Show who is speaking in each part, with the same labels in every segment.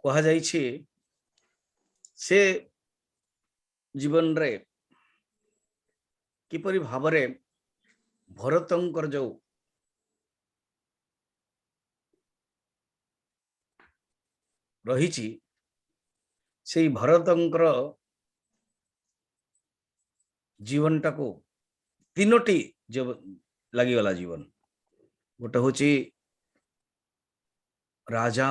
Speaker 1: कहा जाई छी से जीवन रे किपरि भावरे भरतंकर जो रही से भरतंकर जीवन टाको तीनोटी जो लगिगला जीवन गोटे हूँ राजा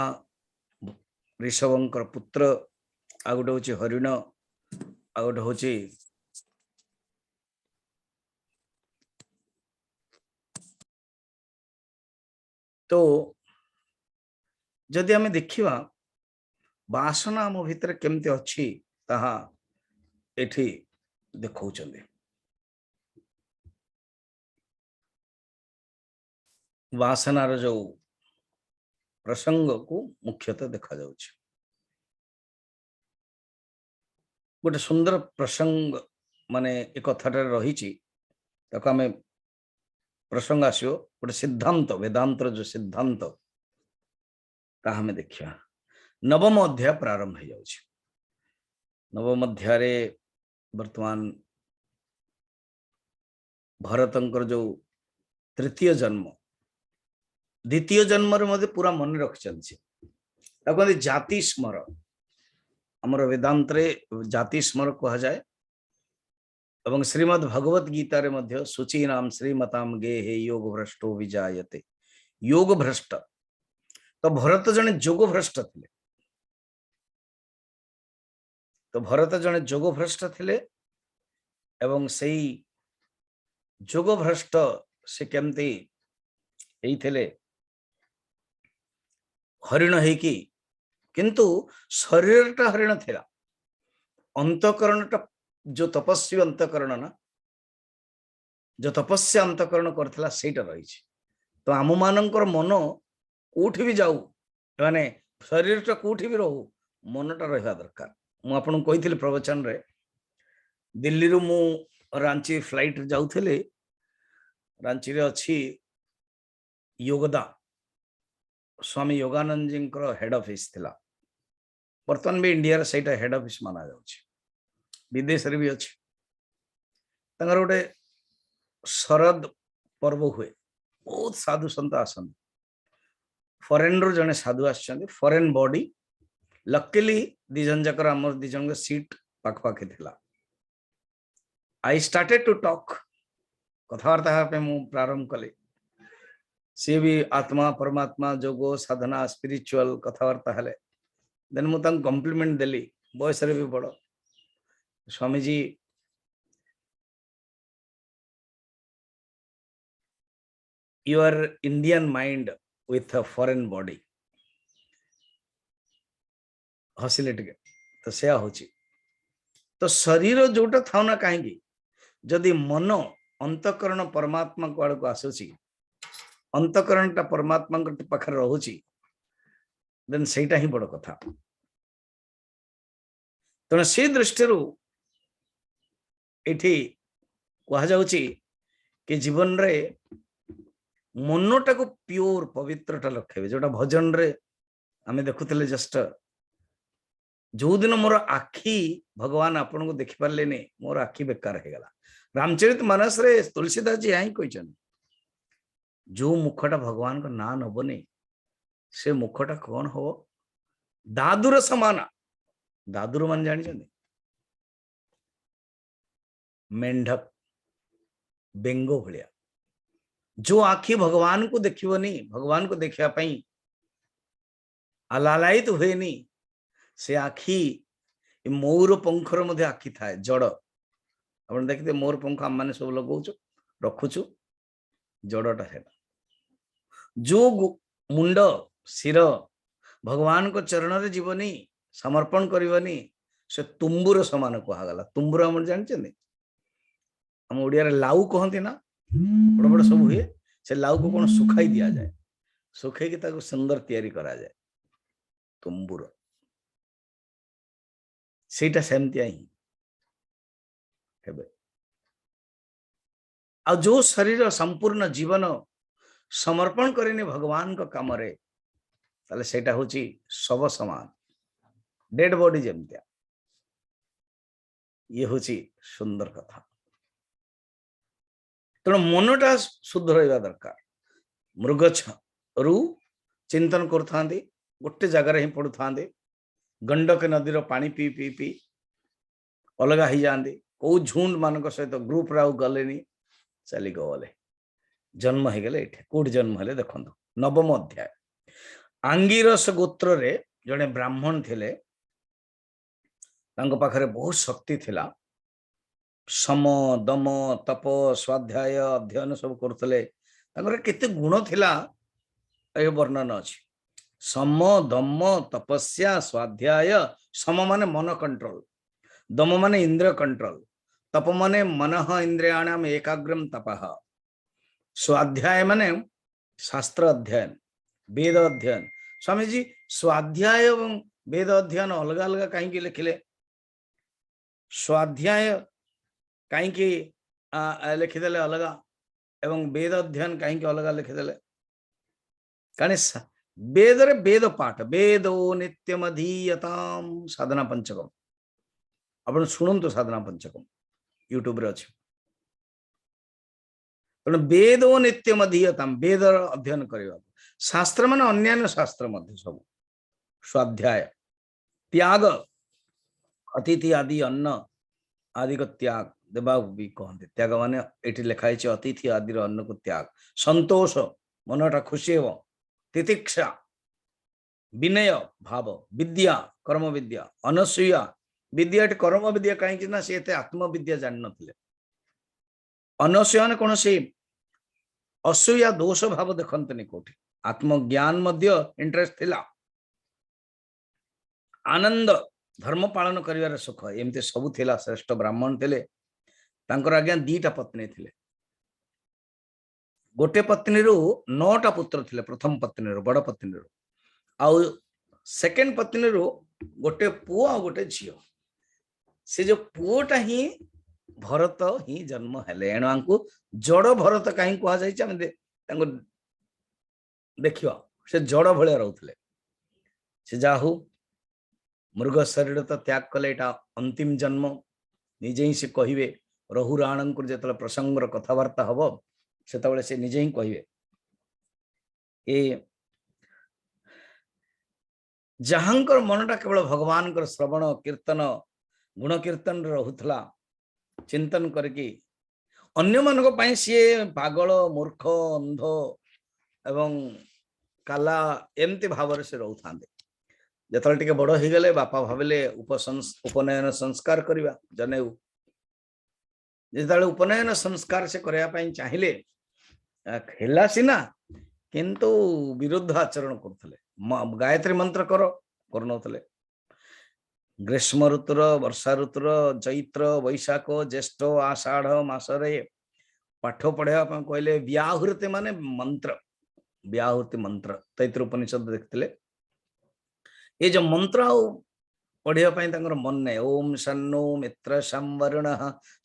Speaker 1: ऋषभंकर पुत्र आ गोटे हूँ हरिण आ गोटे हूँ तो जदि आम देखा वासना आम भितर केमती अच्छी ताहा एठी देखौचंदे वासनार जो प्रसंग को मुख्यतः देखा जाउछि गोटे सुंदर प्रसंग माने एक कथाटे रही ताको आमे प्रसंग आसियो गोटे सिद्धांत वेदांतर जो सिद्धांत ताहा हमें देखिया नवम अध्याय प्रारंभ हो जाउछि नवम अध्याय रे वर्तमान भरतंकर जो तृतीय जन्म द्वितीय जन्म रे मधे पूरा मन रखिछन्छि ताको जाति स्मर हमर वेदांत रे जाति स्मर कहा जाए एवं श्रीमद् भगवत गीता रे मध्य शुचि नाम श्रीमताम गे हे योग भ्रष्टो विजायते योग भ्रष्ट तो भरत जने जोग भ्रष्ट थिले तो भरत जने जोग भ्रष्ट थिले एवं सेई जोग भ्रष्ट से केमती एई थिले हरिण है कि किंतु शरीरटा हरिण थिला अंतकरणटा जो तपस्वी अंतकरण ना जो तपस्या अंतकरण करथिला सेटा रही तो आम मानकर मन कोठी भी जाऊ माने शरीरटा कोठी भी रहू मनटा रहा दरकार मु आपन कहिथिले प्रवचन रे दिल्ली रु मु रांची फ्लाइट जाउथिले रांची रे अछि योगदा स्वामी योगानंद जी हेड ऑफिस थिला बर्तमान भी इंडिया रे सेटा हेड ऑफिस माना जाउछि विदेश रे भी अछि तंगर गोटे शरद पर्व हुए बहुत साधु संत आसन फॉरेन रो जने साधु आछन फॉरेन बॉडी लकीली दिजन जकर हमर दिजन सीट पाख पाखे थिला आई स्टार्टेड टू टॉक कथावार्ता पे मु प्रारंभ कले सी भी आत्मा परमात्मा जोगो साधना स्पिरिचुअल कथावार्ता हले देन मु तंग कॉम्प्लीमेंट देली बॉयस रे भी बड़ Swami ji your Indian mind with a foreign body हसिले टिके तो से होची तो शरीर जोटा था ना कहीं जदि मन अंतकरण परमात्मा को आड़ को आसुची अंतकरणटा परमात्मा पाखे रहुची देन सेटा ही बड़ कथा तेना से दृष्टि एठी कहा जाउची कि जीवन रे मनटा को प्योर पवित्रता रखे जोटा भजन रे आमे देखुतले जस्ट जो दिन मोर आखि भगवान आपन को देखि पारले ने मोर आखि बेकार हे गला रामचरित मानस रे तुलसीदास जी यही कहछन जो मुखटा भगवान को ना नबने से मुखटा कौन हो दादुर समाना दादुर मान जानि जने मेंढक बेंगो भलिया जो आखि भगवान को देखिबनी भगवान को देखिया पई अलालायित हुएनी से आखि मोर पंखर मध्य आखि थाए जड़ अपन देखते मोर पंख आम माने सब लगौछु रखुछु जड़टा है जो मुंड सिर भगवान को चरण रे जीवनी समर्पण करबनी से तुम्बुर समान कहगला तुम्बुर हम जानछन हम ओडिया रे लाउ कहंती ना बड़ बड़ सब हुए से लाउ को कौन सुखाई दिया जाए सुखे की ताको सुंदर तैयारी करा जाए तुम्बुर सेटा सेमतिया ही हेबे आ जो शरीर संपूर्ण जीवन समर्पण करेनी भगवान को काम रे ताले सेटा होची सब समान डेड बॉडी जमतिया ये हूँ सुंदर कथा तेणु मनटा शुद्ध रहा दरकार मृग रु चिंतन कर गोटे जगार ही पड़ु था गंडक नदीर पानी पी पी पी अलग हो जाती कौ झुंड मान सहित ग्रुप रे गले चली गले जन्म हो गले कौट जन्म हेले देखो नवम अध्याय आंगिरस गोत्र रे जड़े ब्राह्मण थिले पाखरे बहुत शक्ति थिला सम दम तप स्वाध्याय अध्ययन सब करते केते गुण थिला ए वर्णन अच्छी सम दम तपस्या स्वाध्याय सम माने मन कंट्रोल दम माने इंद्रिय कंट्रोल तप माने मन इंद्रियाणाम एकाग्रम तपः स्वाध्याय माने शास्त्र अध्ययन वेद अध्ययन स्वामी जी स्वाध्याय एवं वेद अध्ययन अलग अलग कहीं लिखिले स्वाध्याय कहीं लिखिदे अलग एवं वेद अध्ययन कहीं अलग लिखिदे कहीं वेद रे वेद पाठ वेदो नित्यमधीयताम साधना पंचकम अपन शुणु साधना पंचकम यूट्यूब रे अच्छे तेणु वेदो नित्यमधीयताम वेद अध्ययन करने शास्त्र मान अन्य शास्त्र मध्य सब स्वाध्याय त्याग अतिथि आदि अन्न आदि को त्याग देवा भी कहते त्याग माने ये लिखाई अतिथि आदि अन्न को त्याग संतोष मनटा खुशी हो तितिक्षा विनय भाव विद्या कर्म विद्या अनसूया विद्या कर्म विद्या कहीं ना सी आत्मविद्या जान नथिले अनसूया ने कौन सी असूया दोष भाव देखते कौटी आत्मज्ञान मध्य इंटरेस्ट थिला आनंद धर्म पालन करिवार सुख एमती सब थिला श्रेष्ठ ब्राह्मण थिले तांकर आज्ञा दीटा पत्नी थिले गोटे पत्नी रु 9टा पुत्र थिले प्रथम पत्नी रु बड़ पत्नी रु आउ सेकेंड पत्नी रु गोटे पुओ आ गोटे झियो से जो पुओटा ही भरत ही जन्म हेले एणु आंकु जड़ भरत कहीं कह जाय देखियो से जड़ भलिया रहउथले से जाहु मृग शरीर तो त्याग कले एटा अंतिम जन्म निजे ही से कहिवे रहुराण को जो प्रसंग कथबार्ता हम से से निजे ही कहिवे ए जहांकर मनटा केवल भगवान कर श्रवण कीर्तन गुण कीर्तन रहुथला चिंतन करके अन्य मानक पई सी पागल मूर्ख अंध एवं काला एमती भाव से रोथांते जतल टिके बड़ हो गले बापा भाविले उपनयन संस्कार करवा जनेऊ जिते उपनयन संस्कार से करने चाहिए खेला सीना किंतु विरुद्ध आचरण करते गायत्री मंत्र कर ग्रीष्म ऋतुर वर्षा ऋतुर चैत्र वैशाख ज्येष्ठ आषाढ़ मासरे पाठ पढ़ा कहले व्याहृति माने मंत्र व्याहृति मंत्र तैत्र उपनिषद देखते ये जो मंत्र पढ़ापी मन ने ओम सन्नो मित्र संवरुण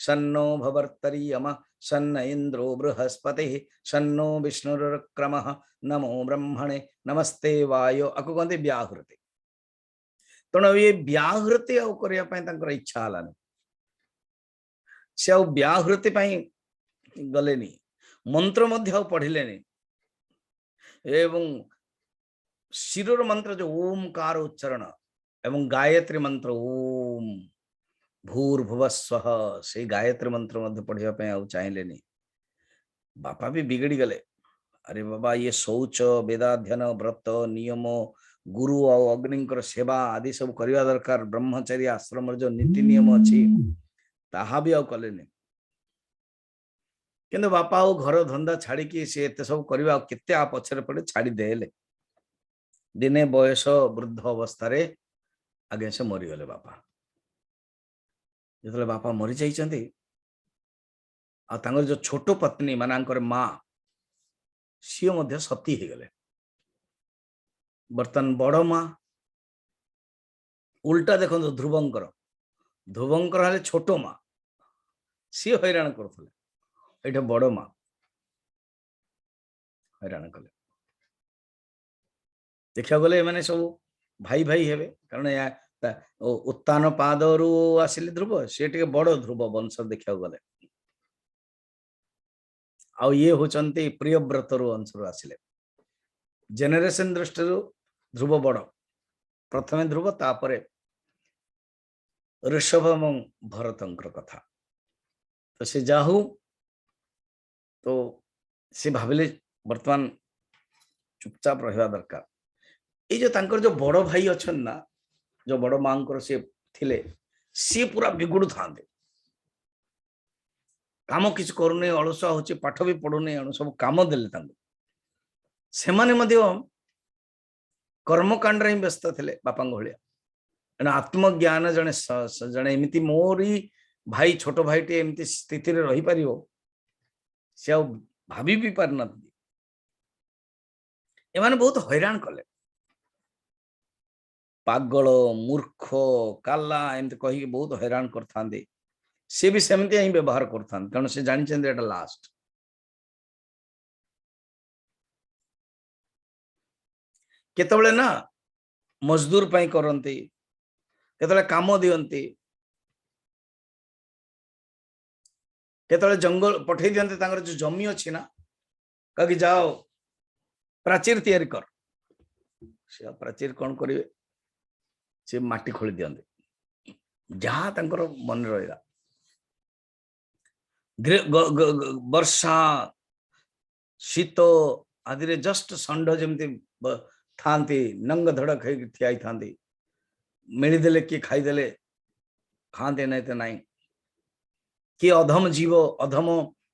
Speaker 1: सन्नो भवर्तरीयम सन्न इंद्रो बृहस्पति सन्नो विष्णुक्रम नमो ब्रह्मणे नमस्ते वायो आपको कहते व्याहृति तेणु ये व्याहृति करने इच्छा हलानी से व्याहृति गले मंत्र पढ़िले एवं शिरोर मंत्र जो ओमकार उच्चारण एवं गायत्री मंत्र ओम भूर्भुवस्वः से गायत्री मंत्र पढ़ापी चाहिए बापा भी बिगड़ी गले अरे बाबा ये शौच वेदाध्ययन व्रत नियम गुरु और अग्नि सेवा आदि सब करवा दरकार ब्रह्मचर्य आश्रम जो नीति नियम अच्छी ताहा भी कले किंतु बापा घर धंदा छाड़ी सी एत सब करवा केते आ पछरे पड़े छाड़ी देले दिने बयस वृद्ध अवस्था आगे से मरीगले बापा जो बापा मरी जाइछन्ति जो छोट पत्नी मानकर माँ सी मध्य सती हो गले बर्तन बड़ माँ उल्टा देखो ध्रुवंकर ध्रुवंकर हेले छोट माँ सी हैरान करते बड़ माँ हैरान कले देखा गले मैंने सब भाई भाई हेबे कारण उत्तान पादरू आसिले ध्रुव सी टे बड़ ध्रुव वंश देखा गले आउ ये होचंती प्रियव्रतरू अंशरू आसिले जेनेरेशन दृष्टि ध्रुव बड़ प्रथमे ध्रुव तापरे ऋषभ एवं भरतंकर कथा तो से जाहु तो से भाविले वर्तमान चुपचाप रहा दरकार ये जो तांकर जो बड़ भाई अच्छा ना जो बड़ मां से थिले सी पूरा बिगुड़ था काम किसी करूनी अलसुआ होची पाठ भी पढ़ुनी अणु सब काम देले से कर्मकांड ही व्यस्त थे बापा भाया आत्मज्ञान जने जने एमती मोरी भाई छोट भाई टे एमती स्थिति रे रही पारिबो से भाभी भी पार न एमाने बहुत हैरान कले पागल मूर्ख काला एमती कही बहुत हैरान करथांदे से भी सेमती ही व्यवहार करथांदे कारण से जानि चंदे एटा लास्ट केतबळे ना मजदूर पई करंती केतबळे काम दियंती केतबळे जंगल पठै दियंती तांगर जो जमी अछि ना कहि जाओ प्राचीर तैयारी कर से प्राचीर कोन करिवे से माटी खोली दियंती जहां तांकर मन रहला वर्षा शीत आदि जस्ट षंढ जमती थांती नंग धड़क है ठिया थांती मिलीदेले किए खाईदेले खाते नहीं तो नहीं किए अधम जीव अधम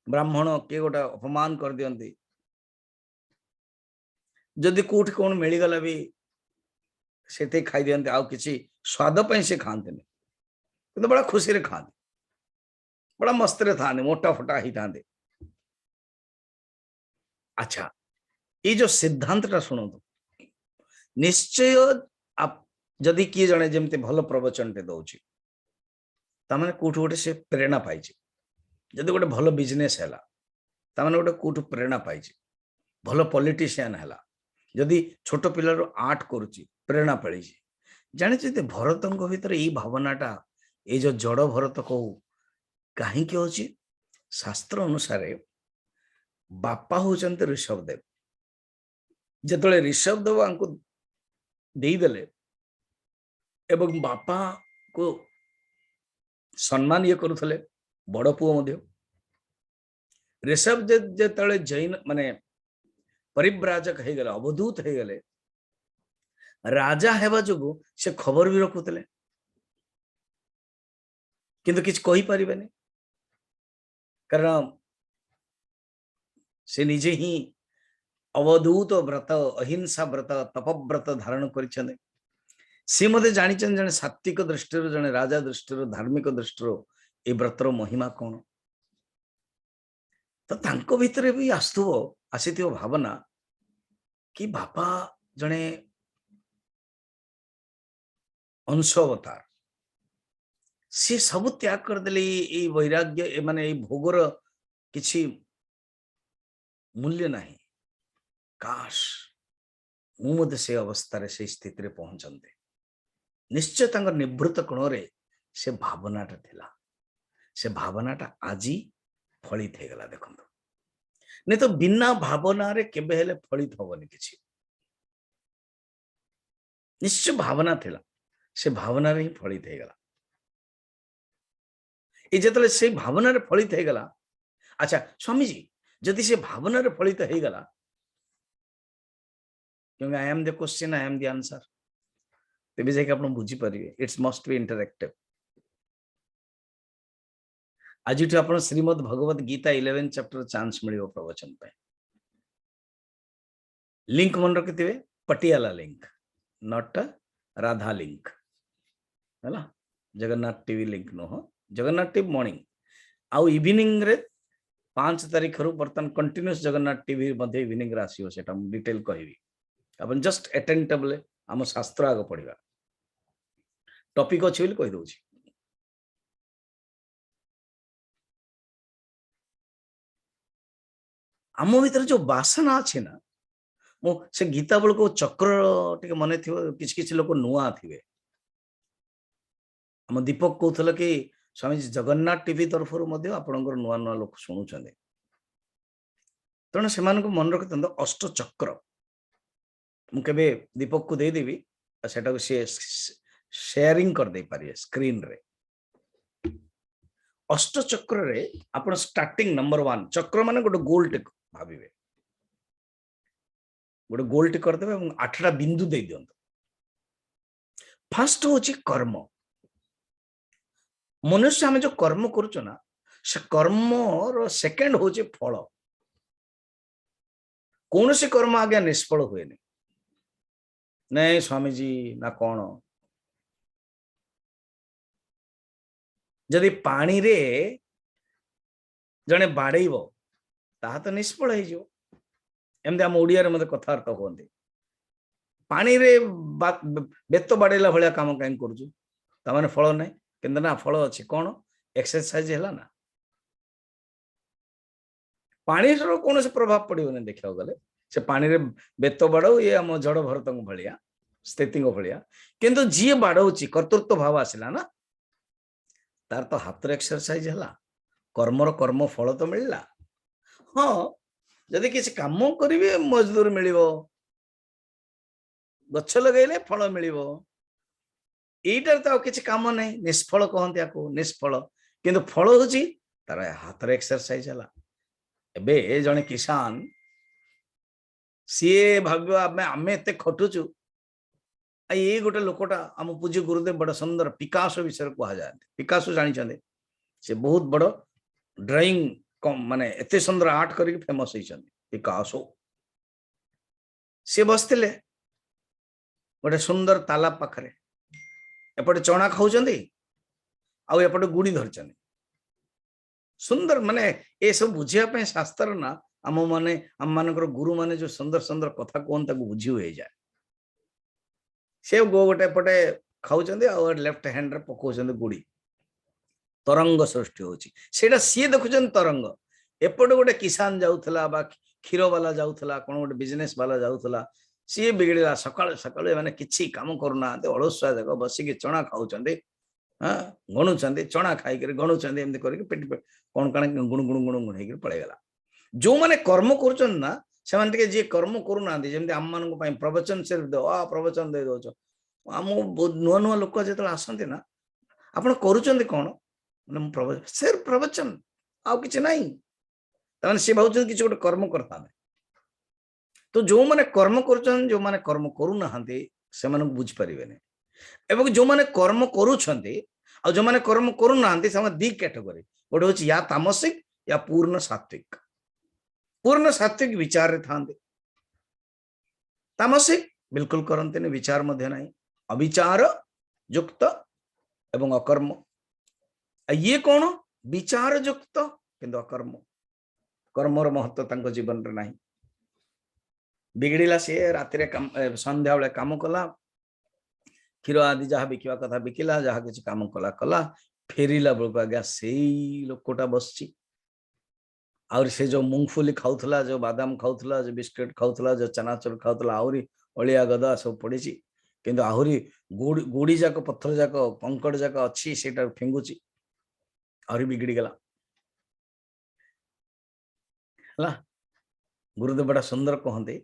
Speaker 1: ब्राह्मण किए गोटे अपमान कर दियंती जदि कोठ कौन मिलगला भी से खाई दियंती आउ किसी स्वाद पे से खाते नहीं बड़ा खुशी रे खाते बड़ा मस्त रे था मोटा फोटा ही था अच्छा ये जो सिद्धांत टा शुणु निश्चय आप जदि किए जने जमते भल प्रवचन टे दौची तामाने कोठु गोटे से प्रेरणा पाई जदि गोटे भल बिजनेस हैला तामाने गोटे कोठु प्रेरणा पाई भल पॉलिटिशियन हैला जदि छोट पिलार आर्ट करुची प्रेरणा पाई जाने जे भरतंक भीतर ये भावनाटा ये जो जड़ भरत कहू कहीं होची शास्त्र अनुसार बापा होचंते ऋषभदेव जेतले ऋषभदेव आंको देदेले एवं बापा को सम्मान ये करुथले बड़ पुओ मध्य ऋषभ जेतले जैन माने परिव्राजक हो गले अवधूत हो गले राजा हेबा जोगु से खबर भी रखुतले किंतु किछ कहि परिबेनी कारण से निजे ही अवधूत व्रत अहिंसा व्रत तपव्रत धारण कर सी मते जानी जने सात्विक दृष्टि जने राजा दृष्टि धार्मिक दृष्टि ए व्रतर महिमा कौन तो तांको भितरे भी आसीथिबो भावना कि बापा जने अंश अवतार सी सब त्याग करदेले ये वैराग्य माने भोगर किछि मूल्य नहीं काश मुझे से अवस्था से स्थिति रे पहुंचते निश्चय तंग निवृत्त कोण रे से भावनाटा थिला से भावनाटा आज फलित हो गला देखो नहीं तो बिना भावना रे केबे हेले फलित होबनी किछि निश्चय भावना थिला से भावना रे ही फलित हो गला ए जेतले से भावना रे फलित हो गला अच्छा स्वामी जी जदि से भावना रे फलित हो गला क्योंकि I am the question I am the answer तेबे जाके आपण बुझी परिबे इट्स मस्ट बी इंटरैक्टिव आज आपण श्रीमद् भगवत गीता 11 चैप्टर चांस मिलियो प्रवचन पे लिंक मन रखिथिबे Patiala link not Radha link हैला जगन्नाथ टीवी लिंक नो जगन्नाथ टीवी मॉर्निंग आउ इवनिंग रे 5 तारीख रु बर्तन कंटिन्यूस जगन्नाथ टीवी मध्ये इवनिंग रे आसीओ सेटा डिटेल कहबी अपन जस्ट अटेंटिवली आम शास्त्र आग पढ़ा टॉपिक अच्छी कही दउछि आम भीतर जो वासना अच्छे ना मो से गीता बेल को चक्र टे मन थी किसी किसी लोक नुआ थे आम दीपक कहूल कि स्वामी जगन्नाथ टीवी तरफ आपणकर नुआ नुआ लोक शुणुंट तेणु से मन रखते अष्टचक्र मुझे दीपक को देदेवी सेटा सी शेयरिंग कर दे पारे स्क्रीन रे अष्टचक्र रे आपण स्टार्टिंग नंबर 1 चक्र माने गोटे गोल टिक भाविबे गोटे गोल टिक कर देबे एवं 8टा बिंदु दे दियंत फर्स्ट होची कर्म मनुष्य हम जो कर्म करूचो ना से कर्म रो सेकंड होची फल कौन से कर्म आज्ञा निष्फल हुए नहीं स्वामी जी ना कौन जदि पानी रे जने बाड़ेइबो ता तो निष्फल हो जो एमती आम ओडिया रे मते कथार्थ होते पानी रे बेत बाड़ेला भाया काम कहीं करूँ ताने फल ना कि ना फल अच्छे कौन एक्सरसाइज है ना पानी कौन से प्रभाव पड़ो नहीं देखा गले से पानी रे बेत बाड़ो ये आम जड़ भरत भाया स्थिति भाया किंतु जी बाड़ौची कर्तृत्व भाव आसला ना तार तो हाथ एक्सरसाइज है कर्मर कर्म फल तो मिलला हाँ जदि किसी काम करेंगे मजदूर मिल गछ लगे फल मिल यहीटार तो किसी काम ना निष्फल कहते आपको निष्फल किंतु फल हूँ तार हाथ एक्सरसाइज है एबे जने किसान सी भाव आम एत खटुचु ये गोटे लोकटा आम पूज्य गुरुदेव बड़ सुंदर पिकासो विषय कह जाते पिकासो जानी से बहुत बड़ ड्राइंग माने एते सुंदर आर्ट करके फेमस होती पिकासो सी बसते गोटे सुंदर तालाब पाखरे एपटे चना खाऊं आउपटे गुड़ी धरचंदी सुंदर माने ये सब बुझापी शास्त्र ना आम माने आम मानकर गुरु माने जो सुंदर सुंदर कथा कहते बुझी हुए जाए से गो गोटे पटे खाऊं लेफ्ट हैंड रे पकाउछन गुड़ी तरंग सृष्टि होची सेटा सी देखुछन तरंग एपटे गोटे किसान जाउथला बा क्षीर वाला जाउथला कोन गोटे बिजनेस वाला जाउथला सी बिगड़ला सकाळ सकाळ माने किछि काम करूना अलसुआ जाक बसिक चना खाऊछन हाँ गणुचंदी चना खाई गणुचंदी एमती करके पेट कौन कण गुण गुण गुण गुण होकर पड़ेगा जो मैंने कर्म कर जी कर्म करूना जमी आम मान प्रवचन से प्रवचन दे दौ आम नुआ नुआ लोक जो आसती ना आप कौन सिर्फ प्रवचन आउ कि ना सी भाव किसी गोटे कर्म करता तो जो मैंने कर्म कर जो मैंने कर्म करूना से बुझीपारे एवं जो मैंने कर्म करुछंती और जो मैंने कर्म करूना दी कैटेगरी गोटे हूँ या तामसिक या पूर्ण सात्विक विचार रे था तामसिक बिल्कुल करते नहीं विचार मध्य नहीं अविचार युक्त एवं अकर्म ये कौन विचार युक्त किंतु अकर्म कर्मर महत्व तांको जीवन रे नहीं बिगड़ला सी राति संध्या बेले काम कला क्षीर आदि जहाँ बिकवा कथा बिकिला जहाँ किसी काम कला कला फेरिला बेलू आज्ञा से लोकटा बसची और से जो मूंगफली खाऊला जो बादाम खाऊला जो बिस्किट खाऊला जो चनाचुर खाऊला आहरी अलिया गदा सब पड़ी किंतु आहरी गोड़ी जाक पत्थर जाक कंकड़ जाक अच्छी से फिंगुची आहरी बिगड़ी गला गुरुदेव बड़ा सुंदर कहते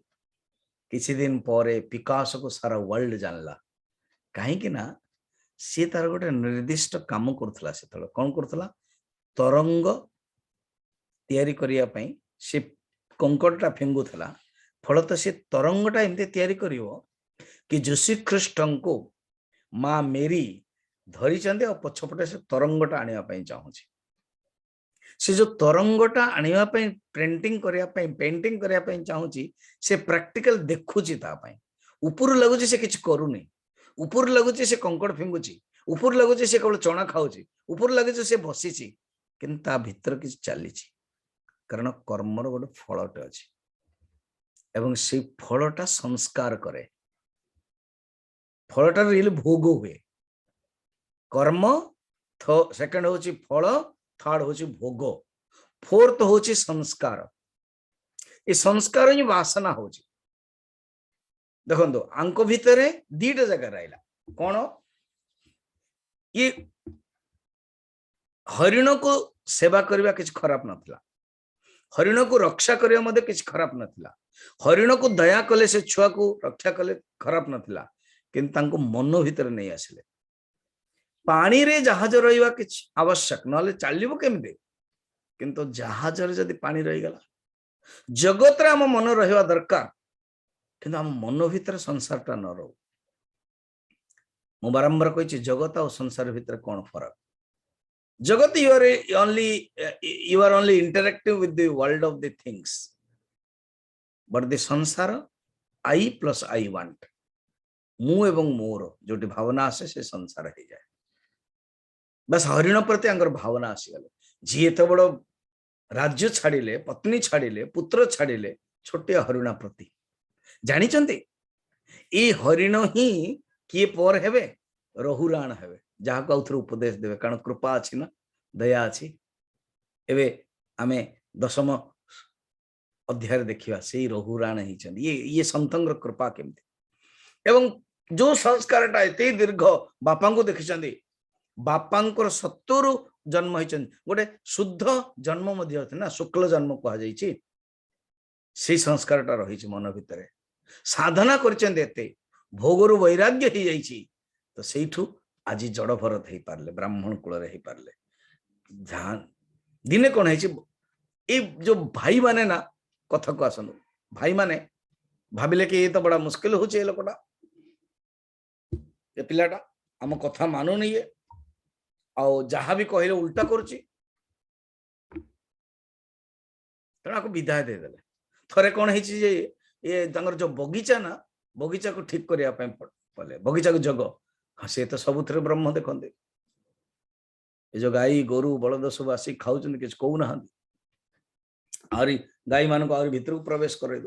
Speaker 1: किसी दिन पर पिकासो को सारा वर्ल्ड जानला कहीं ना सी तार गोटे निर्दिष्ट काम करुला से कौन करुला तरंग तैयारी करिया पई से कंकड़टा फिंगुला फलत से तरंगटा एमती तैयारी करिवो कि जोशी ख्रीष्टन को माँ मेरी धरी चंदे और पछपटे से तरंगटा आनिया पई चाहूची से जो तरंगटा आनिया पई प्रिंटिंग करिया पई पेंटिंग करिया पई चाहूची से प्रैक्टिकल देखुची ता पई ऊपर लगुची से किछ करूनी ऊपर लगुची से कंकड़ फिंगुची ऊपर लगुची से केवल चना खाऊची ऊपर लगुची से बसीची किंतु ता भीतर किछ चलीची कारण कर्मर गोटे फलटे अच्छी एवं से फलटा संस्कार करे फलटा रियल भोग हुए कर्म सेकंड हूँ फल थर्ड हूँ भोग फोर्थ हूँ संस्कार ये संस्कार ही वासना हूँ देखो आंक भितर दीटा जगह रहा कौन ये हरिण को सेवा करवा किसी खराब नथिला, हरिण को रक्षा करवा मध्य किसी खराब नथिला, हरिण को दया कले से छुआ को रक्षा कले खराब नथिला, किंतु तांको मन भीतर नहीं आसिले। पानी रे जहाज रहिवा किछ आवश्यक नले चलिबो केमते, किंतु जहाज रे जदी पानी रही गला, जगत रे हम मन रहिवा दरकार, किंतु हम मन भीतर संसार ता न रहो। मु बारंबार कहि जगत और संसार भीतर कौन फरक? जगत you are only interacting with the world of the things, but the संसार I plus I want, मु एवं मोर जोटी भावना आसे से संसार हो जाए। बस हरिण प्रति आंगर भावना आसीगले, जी एत बड़ राज्य छाड़िले, पत्नी छाड़िले, पुत्र छाड़िले, छोटे हरिण प्रति जानी ए हरिण ही किए पर हेबे, रहुराण हेबे, जहाँ को आउथरे उपदेश देवे, कारण कृपा अछि ना, दया अछि। एबे आमे दशम अध्याय देखिवा सेही रहुराण ही चंद ये संतंगर कृपा केमती, एवं जो संस्कारटा एते दीर्घ बापा को देखिचंदी, बापांकर सत्तरु जन्म होइचन, गोटे शुद्ध जन्म मध्य होते ना, शुक्ल जन्म कहा जाइछि, से संस्कारटा रहिछि मन भितरे, साधना करचंदे एते भोगरु वैराग्य ही जाइछि, तो सेठू आज जड़ भरत हो पारे, ब्राह्मण कुल रे हो पारे। ध्यान दिने कौन है ये जो भाई माने ना कथा को आसन, भाई माने भाविले कि ये तो बड़ा मुश्किल हो लोकटा, ये पिलाटा आम कथा मानु नहीं है, आउ जहाँ भी कहले उल्टा करुच्ची, तेना विदाय दे देले। थरे कौन है ये जो बगीचा ना, बगीचा को ठीक करने पड़े, बगीचा को जग, हाँ से तो सब ब्रह्म देखते, ये जो गाई गोरु बलद सब आसिक खाऊ किसी कहूना, आहरी गाई मान को भीतर को प्रवेश कर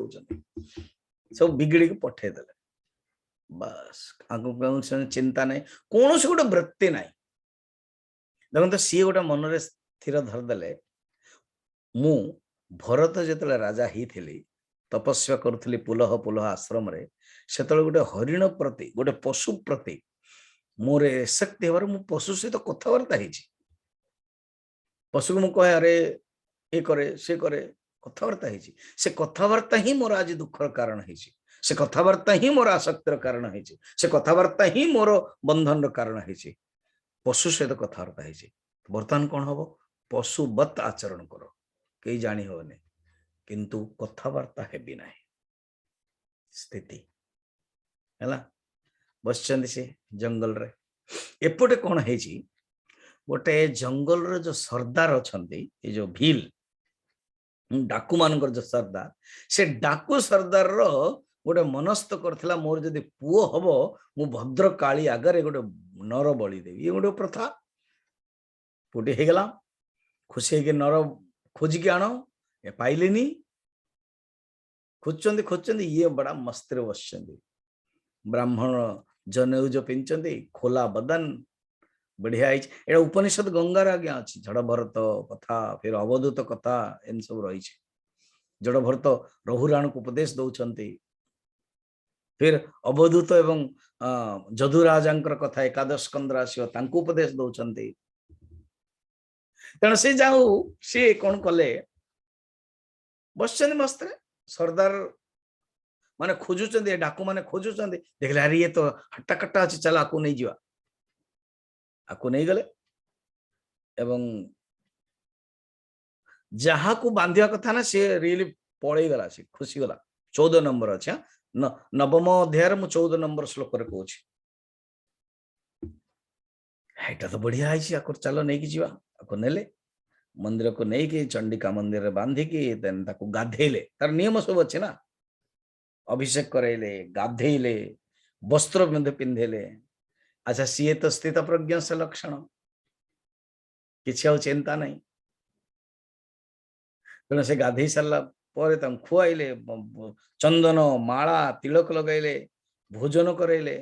Speaker 1: सब बिगड़ी के पठेदे, बस आगे चिंता नहीं, कौन से गोटे वृत्ति ना। देखो सी गोटे मन में स्थिर धरदे, मु भरत जिते राजा ही थी, तपस्या करुली पुलह पुलह आश्रम रे, से गोटे हरिण प्रति, गोटे पशु प्रति मोर शक्ति हबार मु पशु सहित कथबार्ता हो, पशु को मुझे अरे ये करे से करे कथबार्ता हो, से कथबार्ता ही मोर आज दुखर कारण है, से कथबार्ता ही मोर आसक्तिर कारण है, से कथबार्ता ही मोर बंधन कारण है, पशु सहित कथबार्ता है। बर्तमान कौन हम पशुवत आचरण कर, कई जानी हेनी, किंतु कथबार्ता हेबी ना स्थिति है। बस से जंगल रे एपटे कौन है, गोटे जंगल रे जो सरदार अच्छा, ये जो भील डाकू मानकर जो सरदार, से डाकू सरदार रो गोटे मनस्थ करथिला, मोर जदि पुओ हबो मु भद्र काली आगरे गोटे नर बलि देवी, ये गोटे प्रथा पुटी हे गला। खुशी के नर खोजिकी आण, ए पाइलेनी, खोजचंदी खोजचंदी, ये बड़ा मस्ती बसचंदी, ब्राह्मण जनेऊ पिंचंदी, खोला बदन बढ़िया है। उपनिषद गंगार आज्ञा अच्छी, जड़ भरत कथा, फिर अवधूत कथा, एम सब रही। जड़ भरत रहुराण को उपदेश दौरान, फिर अवधूत एवं जदुराजा कथा एकादश स्कंदर आसो तांको उपदेश दौरान। तेणु से जाऊ सी कौन कले, बस मस्त सरदार माने खोजुचंदी, डाकू माने खोजुचंदी, देखले अरे ये तो हट्टा कट्टा अच्छी, चल आकू नहीं जीवा, आकू नहीं गले, एवं जहाँ को बांधिया कथा ना सी रियली पलई गला, सी खुशी गला। 14 नंबर अच्छे, नवम अध्याय मु 14 नंबर श्लोक कहूँ, एटा तो बढ़िया है, चलो नहीं कि जीवा, आको नेले मंदिर को नहीं कि चंडिका मंदिर रे बांधिकी देन ताको गाधेले, तार नियम सब अच्छे ना, अभिषेक करैले, गाधेले, वस्त्र में पिंधेले। अच्छा सी तो स्थित प्रज्ञ से लक्षण, किसी चिंता नहीं। तेणु से गाधे सारा पर खुआइले, चंदन माला तिलक लगैले, भोजन करैले,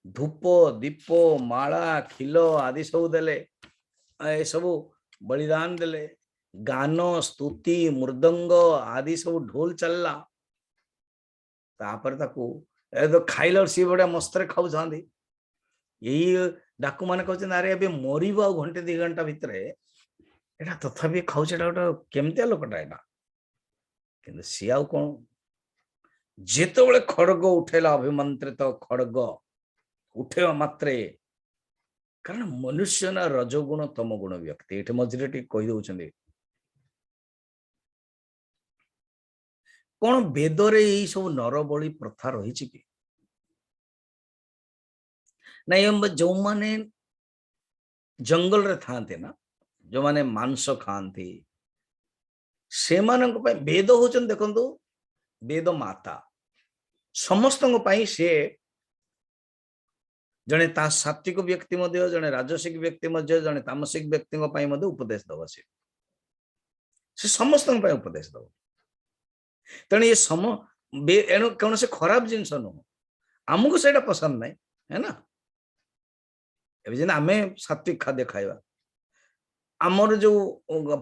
Speaker 1: धूप दीप माला खिल आदि सब देले, ए सब बलिदान देले, गान स्तुति मृदंग आदि सब ढोल चलला, तापर ताकू ए तो खाइल सी बड़ा मस्तरे खाऊ, यही डाकू माने कहते अरे ए मरब आ घंटे 2 घंटा भितर एटा तथापि खाऊचे गोटे केमतिया लोकटा एटा किंतु सी आउ कौन जेतबेले खड़ग उठेला अभिमंत्रित खड़ग उठेवा मात्रे कारण मनुष्य ना रजोगुण तमगुण व्यक्ति ये मझे टी कही दौरान कौन वेदरे यही सब नरबली प्रथा रही कि नहीं जो माने जंगल रे थांते ना जो माने मांस खाती से वेद होचन देखंतु वेद माता समस्त से जड़े सात्विक व्यक्ति जड़े राजसिक व्यक्ति जड़े तामसिक व्यक्ति उपदेश दब से समस्त उपदेश दब तेणु ये सम एणु कौन से खराब जिनस नुह आमको से पसंद नहीं है ना ए आम सात्विक खाद्य खाइबा आमर जो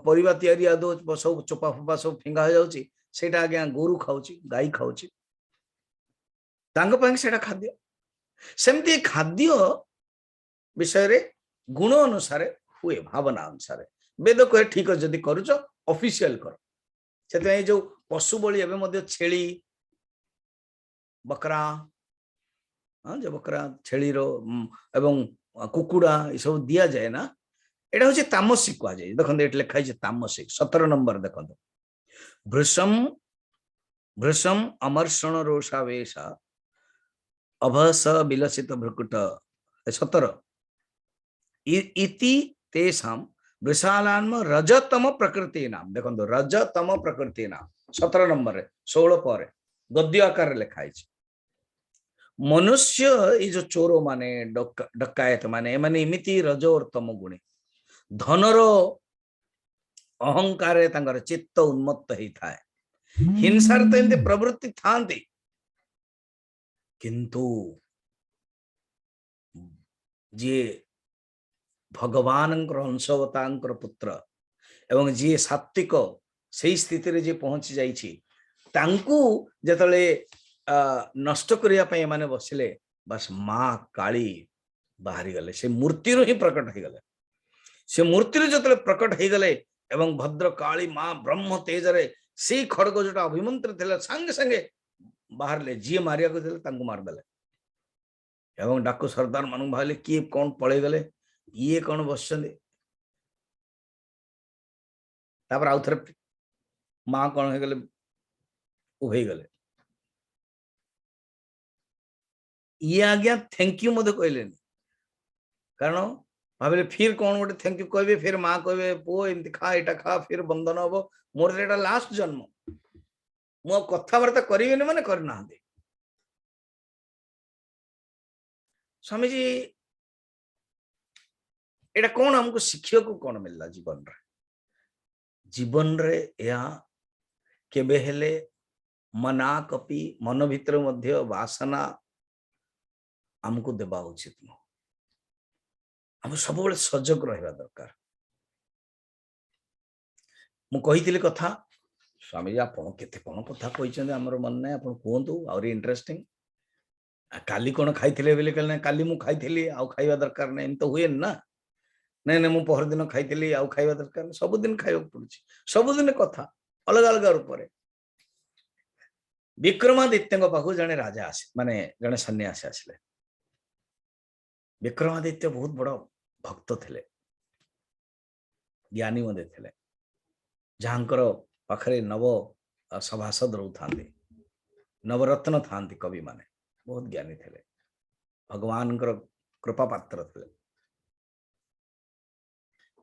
Speaker 1: परिवा तैयारी आदो सब चोपा फोपा सब फिंगा हो जाउची सेटा आज्ञा गोरु खाऊची गाई खाऊची तांग पांग सेटा खाद्य सेमती खाद्य विषय रे गुण अनुसार हुए भावना अनुसार वेद कहे ठीक है जदि करूच ऑफिशियल कर से जो पशु बलि एवं मध्य छेली बकरा हाँ जो बकरा छेली रो एवं कुकुड़ा ये सब दिया जाए ना एटा हूँ तामसिक कह जाए देखो ये लिखाई तामसिक 17 नंबर देखो भृशम भृशम अमर्षण रोषावेश अभस विलसित भ्रुकुट 17 इति तेषाम वृषालान्म रजतम प्रकृति नाम देखो रजतम प्रकृति नाम 17 नंबर 16 पर गद्य आकार लिखाई मनुष्य ये जो चोर माने डकायत माने माने इमिति रज और तम गुणी धनर अहंकार तांकर चित्त उन्मत्त ही थाए हिंसार तो एमती प्रवृत्ति थांती किंतु जी भगवान अंशवता पुत्र एवं जी सात्विक से स्थिति रे जे पहुंची जाइछि तांकु जतले नष्ट करिया पय माने बसिले बस मां काली बाहरी गले से मूर्ति रो ही प्रकट हो गले से मूर्ति रो जतले प्रकट हो गले एवं भद्र काली मां ब्रह्म तेज रे से खड़ग जोटा अभिमंत्रित थिले संगे संगे बाहर ले जी मारिया को दिले तांकु मार देले एवं डाकू सरदार मानु भाले किए कौन पळे गले ये कौन बसचंदे तापर आउ थरे मां कौन हो गले उभे गले ये आज्ञा थैंक यू मधे कहले कारण भाविले फिर कौन गोटे थैंक यू कहबे फिर मां कहबे पो एमती खा एटा खा फिर बंधन हबो मोर एटा लास्ट जन्म मु कथाबार्ता करिवेनी माने करना स्वामी जी एटा कौन हमको शिक्षा को कौन मिलला जीवन रे या केबे हेले मना कपि मन भितर मध्य वासना हमको देबा उचित न हम सब बड़े सजग रहिबा दरकार मु कहितिले कथा स्वामी जी आपण केते कोन कथा कहिचंदे हमर मन नै आपण कोंतु और इंटरेस्टिंग काली कोन खाइथिले बेले कल काली मु खाइथिली आ खाइबा दरकार नै एम तो हुए ना नहीं नहीं मु पहर दिन खाइथिली आ खाइबा दरकार नै सब दिन खाइबा पड़ुछि सब दिन कथा अलग अलग रूप रे विक्रमादित्य पाखु जने राजा आसे माने जने सन्यासी आसले विक्रमादित्य बहुत बड़ भक्त थिले ज्ञानी मधे थिले जहांकर पाखरे नव सभासद रो थांती नवरत्न थांती कवि माने बहुत ज्ञानी थिले भगवान कृपा पात्र थिले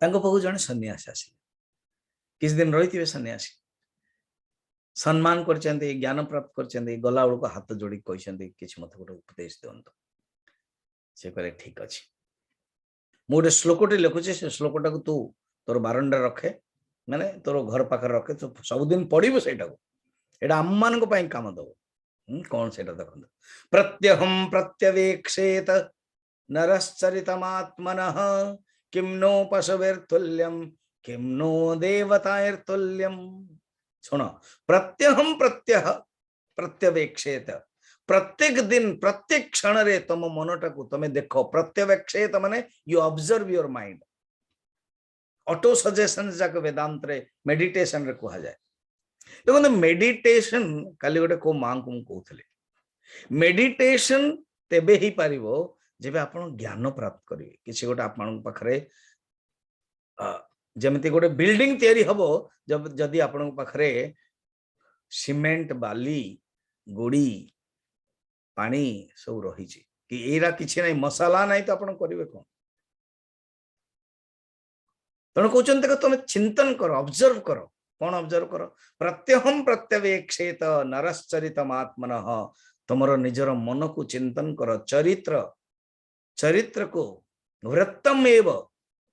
Speaker 1: तांको पाखु जने सन्यासी आसले किस दिन रही सन्यासी सम्मान कर ज्ञान प्राप्त कर गला बेलू हाथ जोड़ी कहते किसी मत गोटे उपदेश दिंतु से कहे ठीक अच्छे मुझे श्लोकटे लिखुचे से श्लोकटा को तू तोर बारंडा रखे माने तोर घर पाखे रखे तो सबुदिन पढ़ू से आम मान काम दब कौन से देख प्रत्यहम प्रत्यवेक्षेत नरश्चरितमात्मनः किं नो पशुभिर्तुल्यं किं नो देवताैर्तुल्यं सुनो प्रत्यहम प्रत्यह प्रत्यवेक्षेत प्रत्येक दिन प्रत्येक क्षण रे तुम मनटा को तुम देख प्रत्यवेक्षेत माने you observe your mind auto suggestion जाक वेदांत रे मेडिटेशन रे कहा जाए देखो मेडिटेशन काली गोटे को मां को कहूले मेडिटेशन तेबे ही पारिबो जेबे आपण ज्ञान प्राप्त करिवे किसी गोटे आपण पाखरे जेमती गोटे बिल्डिंग तैयारी हबो जब जदी आपण पाखरे सीमेंट बाली गुड़ी पानी सब रही कि एरा किसी ना मसाला नहीं तो आपण करिवे कोन तेणु कहते तुम चिंतन कर ऑब्जर्व करो कौन ऑब्जर्व करो प्रत्यहम प्रत्यवेक्षेत नरश्चरितमात्मन तुमर निजर मन को चिंतन कर चरित्र चरित्र को वृत्तम एव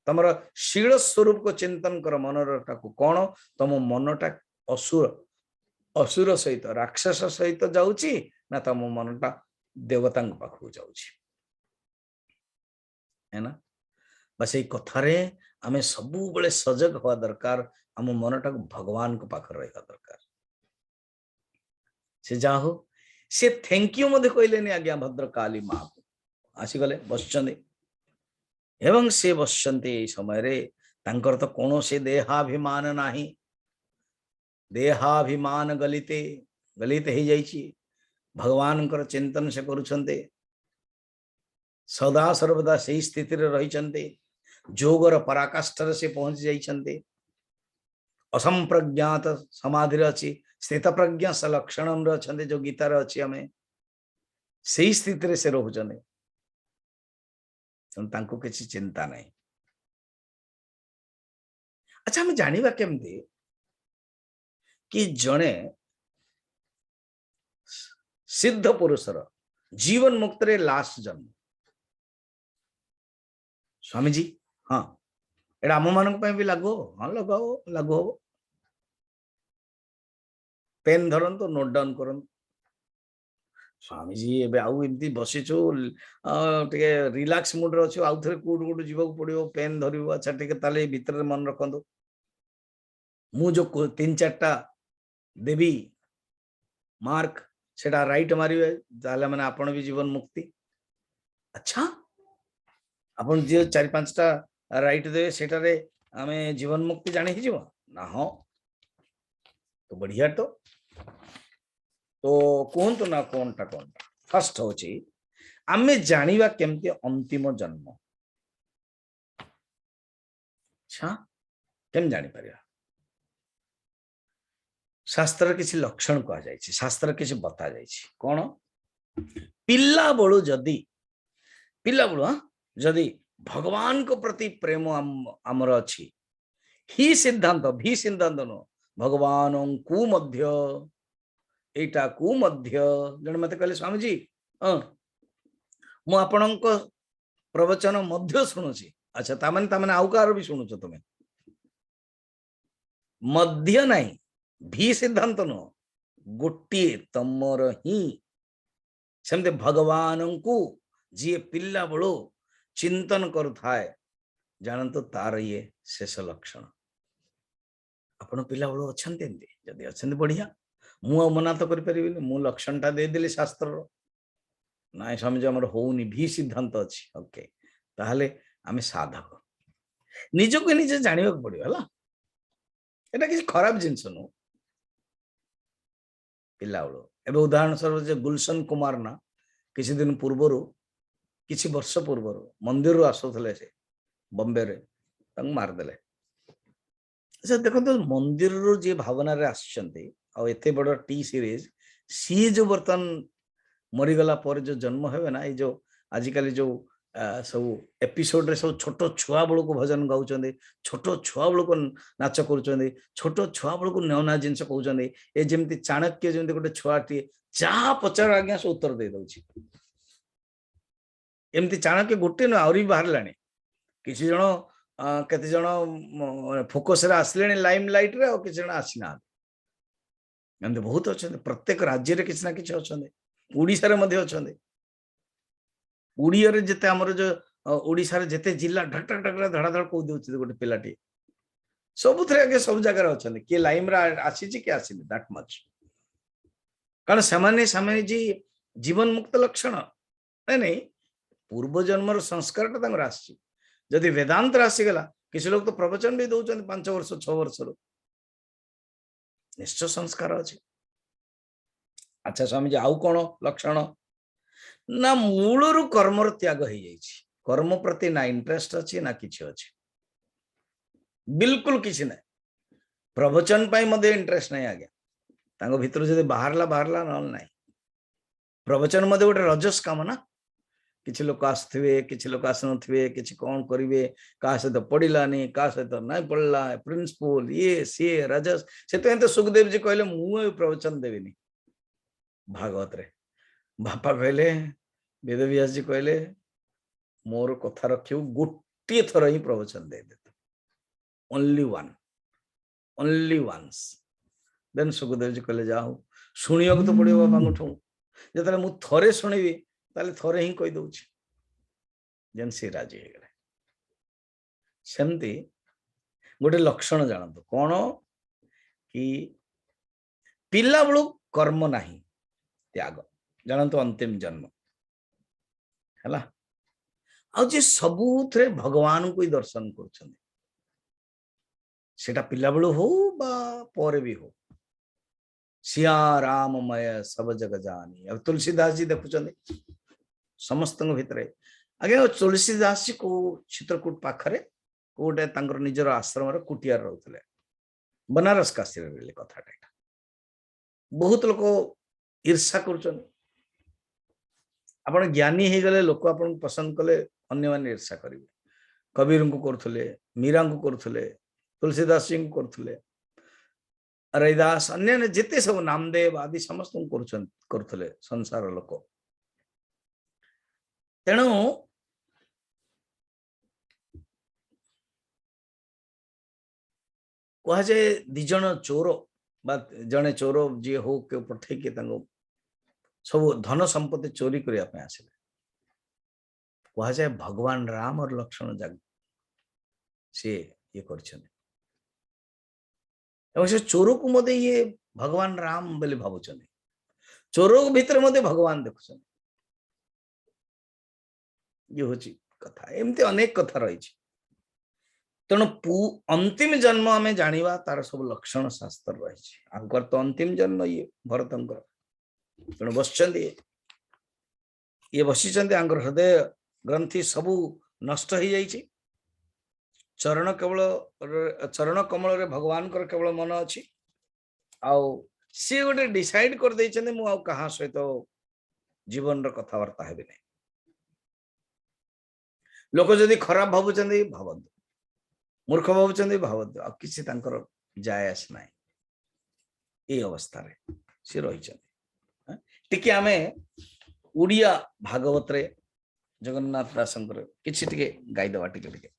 Speaker 1: तुमर शील स्वरूप को चिंतन कर मनरटा को कौन तुम मनटा असुर असुर सहित राक्षस सहित जाउची ना तुम मनटा देवता पाखु जाउची है ना बस ये कथारे आमे सबु बळे सजग हवा दरकार आम मनटा को भगवान को पाखर रहा दरकार से जा हो से थैंक यू मधे कहले आज्ञा भद्रकाली माँ को आसीगले बसचंदे एवं से बसचंते समय रे तांकर तो कोनो से देहाभिमान नाही देहाभिमान गलिते गलित हो जाइछि भगवान कर चिंतन से करुछंते सदा सर्वदा से स्थिति रे रहिछंते जोगर पराकाष्ठर से पहुंच जाइछंते असंप्रज्ञात समाधि अच्छी स्थित प्रज्ञा सलक्षणम रछंते जो गीता रे अच्छी हमें सही स्थिति रे से रहउछने तांको किसी चिंता नहीं अच्छा हम जानिबा केमती कि जणे सिद्ध पुरुषर जीवन मुक्त रे लास्ट जन्म स्वामी जी हाँ एटा आम मान भी लागू हो हाँ लागू हो पेन धरतु नोट डाउन करंतु स्वामी जी एबे आउ एमती बसिछु टिके रिलैक्स मूड रे अछि आउ थरे कोड कोड जीवा पड़ियो पेन धरिबो अच्छा टिके ताले भीतर मन रखंदो मु जो 3-4टा देवी मार्क सेटा राइट मारिबे ताले माने आपण भी जीवन मुक्ति अच्छा आपण जे 4-5टा राइट दे सेटा रे आमे जीवन मुक्ति जानि ही जीव ना हो तो बढ़िया तो कहतु ना कौनटा फर्स्ट हूँ आमे जानिबा केमती अंतिम जन्म अच्छा केम जानी परिया शास्त्र किसी लक्षण कह जाय शास्त्र किसी बता जाय कौन पिल्ला बळु जदी पिल्ला बळु जदी भगवान को प्रति प्रेम आमर अच्छी ही सिद्धांत भी सिद्धांत न भगवान को मध्य एटा को मध्य जन मत कहले स्वामी जी मु आपणक प्रवचन मध्य शुणुची अच्छा तामाने आउ कार भी शुणुच तुम्हें मध्य नहीं भी सिद्धांत न गोटे तमर ही सेमते भगवान को जी पिल्ला बड़ो चिंतन करुथाए जानतु तार ये शेष लक्षण आपण पिला बड़ो अच्छे जदि अच्छे बढ़िया मु मना तो करि मु लक्षण टा दे देली शास्त्र ना समझ हमर होउनी भी सिद्धांत अछि ओके ताहले आमे साधक निज को निजे जानिबा पड़ियो हला एटा किसी खराब जिंस नो पिला बड़ो एबे उदाहरण स्वरूप जे गुलशन कुमार ना किसी दिन पूर्वरु किसी वर्ष पूर्व मंदिर आसुले से बॉम्बे रे तंग मार देले अच्छा देखो तो मंदिर रो जे भावना रे आछंती आ एते बड़ टी सीरीज सी जो बर्तन मरीगला पर जो जन्म हेबे ना ये जो आजिकल जो सब एपिसोड रे सब छोट छुआ बड़ को भजन गाउचंदी छोट छुआ बड़ को नाच करूचंदी छोट छुआ बड़ को नौना जिंस कहउचंदी ए जेमती चाणक्य जेमती गोटे छुआटी जहा पचार आज्ञा से उत्तर दे दउची एमती चाणक्य गोटे न आउरी बाहर लाने किसी जण केते जण फोकस रे आसलेने लाइम लाइट रे और किसी जण आसीना एमती बहुत अच्छे प्रत्येक राज्य रे किसी ना किसी अच्छे उड़ीसा रे मध्ये अच्छे उड़िया रे जते हमर जो उड़ीसा रे जते जिल्ला ढक ढक ढक धड़ा कह दउछि गोटे पिलाटी सबुथरे आगे सब जगह अच्छे किए लाइम रे आसी कि आसीनी दैट मच कारण सामान्य जी जीवन मुक्त लक्षण नहीं नहीं पूर्व जन्मर संस्कार आसी जदि वेदांत आसीगला किसी लोग तो प्रवचन भी दौरान 5 वर्ष 6 वर्ष निश्चय संस्कार अच्छे। अच्छा स्वामी जी आउ कौन लक्षण ना मूलरू कर्मर त्याग हो जाइए कर्म प्रति ना इंटरेस्ट अच्छी ना किसी अच्छे बिल्कुल किसी ना प्रवचन पाई इंटरेस्ट नहीं आज्ञा भीतर जब बाहरला बाहरला ना प्रवचन मध्य गोटे रजस काम ना किसी लोक आसुवे किसी लोक आसुवे कि कौन करेंगे क्या सहित पढ़लानी क्या सहित ना पढ़ला प्रिंसिपल ये सी रजस से तो सुखदेव जी कहले मुझे प्रवचन देवी भागवत रे बापा कहले वेदव्यास जी कहले मोर कथा रखियो गोटे थर ही प्रवचन दे दे only once then Sukhdev ji कहले जाओ शुणिया तो पड़ो बाबा जो मु थरे शुणिबी ताले थरे ही कही दउछि जेन से राजी हो गले सेमती गोटे लक्षण जानतो कौन कि पिला बेलू कर्म नाही त्याग जानतो अंतिम जन्म हैला आ जे सबुथरे भगवान को ही दर्शन कर सेटा पिला बेलू हो बा परे भी हो सिया राममय सब जग जानी अब तुलसीदास जी देखुं समस्त भितर आगे तुलसीदास जी को चित्रकूट पाखरे गोटे निजर आश्रम कुटिया रोते बनारस काशी कथा बहुत लोग ईर्षा कर ज्ञानी हो गले लोक आपन पसंद कले अन्य माने ईर्षा करेंगे कबीर को करथुले मीरा को करथुले तुलसीदास जी को करथुले रैदास अन्य जिते सब नामदेव आदि समस्त करथुले संसार लोक तेणु कह जाए दिज चोर जड़े चोर जी हो के पठे सब धन संपत्ति चोरी करने आसिले कह जाए भगवान राम और लक्ष्मण जाग सी ये कर चोर को मत ये भगवान राम बोली भावुं चोर भितर मत भगवान देखुं ये हूँ कथा एमती अनेक कथा रही तेणु अंतिम जन्म आम जाना तार सब लक्षण शास्त्र रही तो अंतिम जन्म ये भरतंकर तेणु बस ये बसी हृदय ग्रंथि सबू नष्ट हो जाइए चरण केवल चरण कमल रे भगवान कर केवल मन अच्छी आउ सी गोटे डिसाइड कर देइछन्ते मु आउ कहा सहित जीवन रो कथावार्ता हेबे नै लोक जदि खराब भाबुचन्ते भावंतु मूर्ख भाबुचन्ते भावंतु आ किसी तांकर जाय आस नै ए अवस्था रे सी रही छन्ते टिके आमे उड़िया भागवत रे जगन्नाथ दासंकर किछि टिके गाई दवा टिके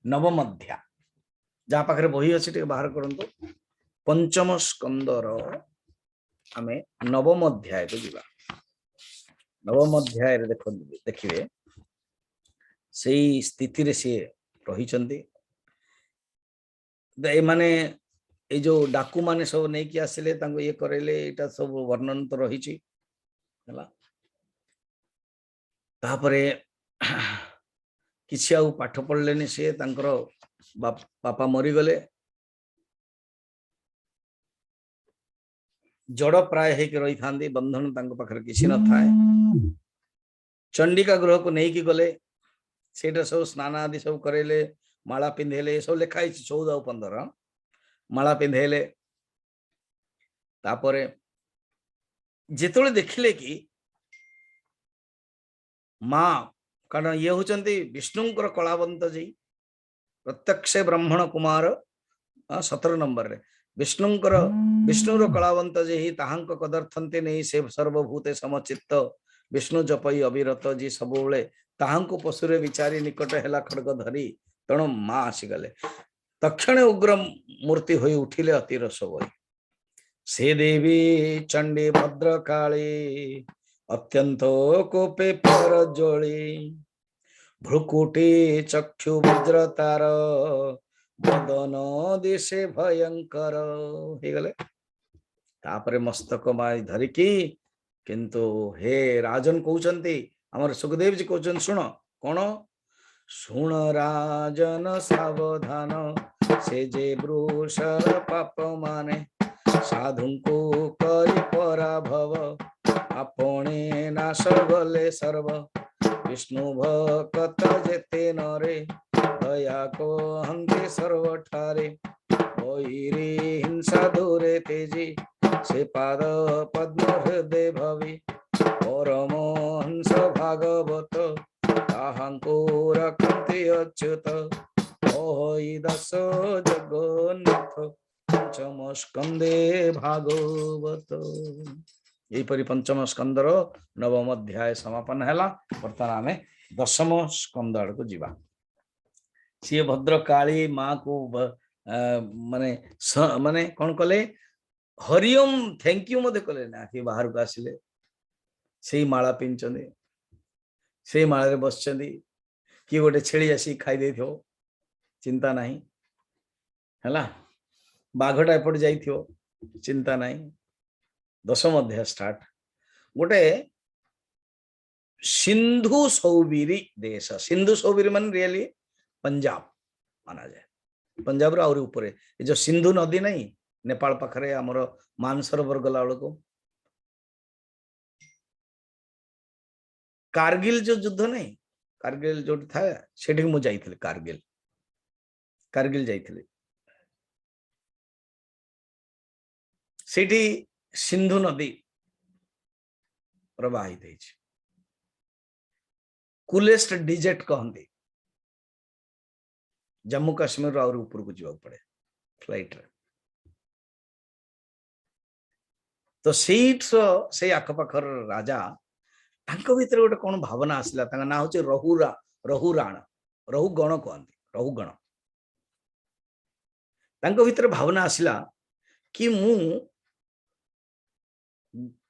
Speaker 1: नवम अध्याय जहाँ पाखे बही अच्छी टे बाहर करंतु पंचम स्कंदर आमे नवम अध्याय को जीवा नवम अध्याय रे देखिए से स्थिति रे से रही चंदी माने ए जो डाकू माने सब नहीं कि आसिले तांको ये करेले एटा सब वर्णन तो रही छी हला तापरे किसी आउ पाठ पढ़ले सी बापा मरी गले जड़ प्राय रही था बंधन पाखे किसी न था चंडिका गृह को नहीं कि गले से सब स्नान आदि सब करेले माला पिंधेले सब लिखाई 14 और 15 माला पिंधेले तापरे जेतोले देखिले कि माँ कारण ये होचंती विष्णुंकर कलावंत जी प्रत्यक्ष ब्राह्मण कुमार 17 नंबर रे विष्णुर कलावंत जी ही ताहांक कदर्थंते नहीं से सर्वभूते समचित्त विष्णु जपई अविरत जी सबुले ताहांको पशुरे विचारी निकट हेला खड्ग धरी तेणु माँ आसीगले तक्षणे उग्र मूर्ति होई उठिले अति रस होई से देवी चंडी भद्रकाली अत्यंत कोपे पर जोड़ी भ्रुकुटी चक्षु वज्र तार बदन दिशे भयंकर हो गले तापरे मस्तक माई धरिकी किंतु हे राजन कहते आमर सुखदेव जी कहते शुण कौन शुण राजन सावधान से जे वृषर पाप माने साधु को करी पराभव आपणे नाश गले सर्व विष्णु भक्त जेते नरे दया को हंते सर्व ठारे वैरी हिंसा दूरे तेजी से पाद पद्म हृदय भवि परम हंस भागवत ताहांको रखते अच्युत ओहि दश जगन्नाथ पंचम स्कंदे भागवत। यहीपरि पंचम स्कंदर नवम अध्याय समापन है। बर्तमान आम दशम स्कंद आड़ को जीवा। सी भद्रकाली माँ को माने माने कौन कले हरिओम थैंक यू मत कले ना कि बाहर को आसिले से माला पिंचंदे से माला बस किए गोटे छेली आसी खाई दे चिंता नहीं है बाघटा एपट जा चिंता नहीं। दशम अध्याय स्टार्ट गोटे सिंधु सौबीरी देश सिंधु सौबीरी मान रियली पंजाब माना जाए पंजाब रो आउरी ऊपर ये जो सिंधु नदी नहीं नेपाल पाखरे आमर मानसरोवर गला बेलू कारगिल जो युद्ध नहीं कारगिल जो था सेठी मु जाइथिले कारगिल जाइथिले सेठी सिंधु नदी प्रवाहित है कूलेस्ट डिजेट कहते जम्मू काश्मीर और ऊपर को जावाक पड़े फ्लाइट रे तो सीट से आखपाखर राजा तांको भीतर गोटे कौन भावना आसला तांका ना होचे रहुराण रहुगण कहते रहुगण तांको भीतर भावना आसला कि मु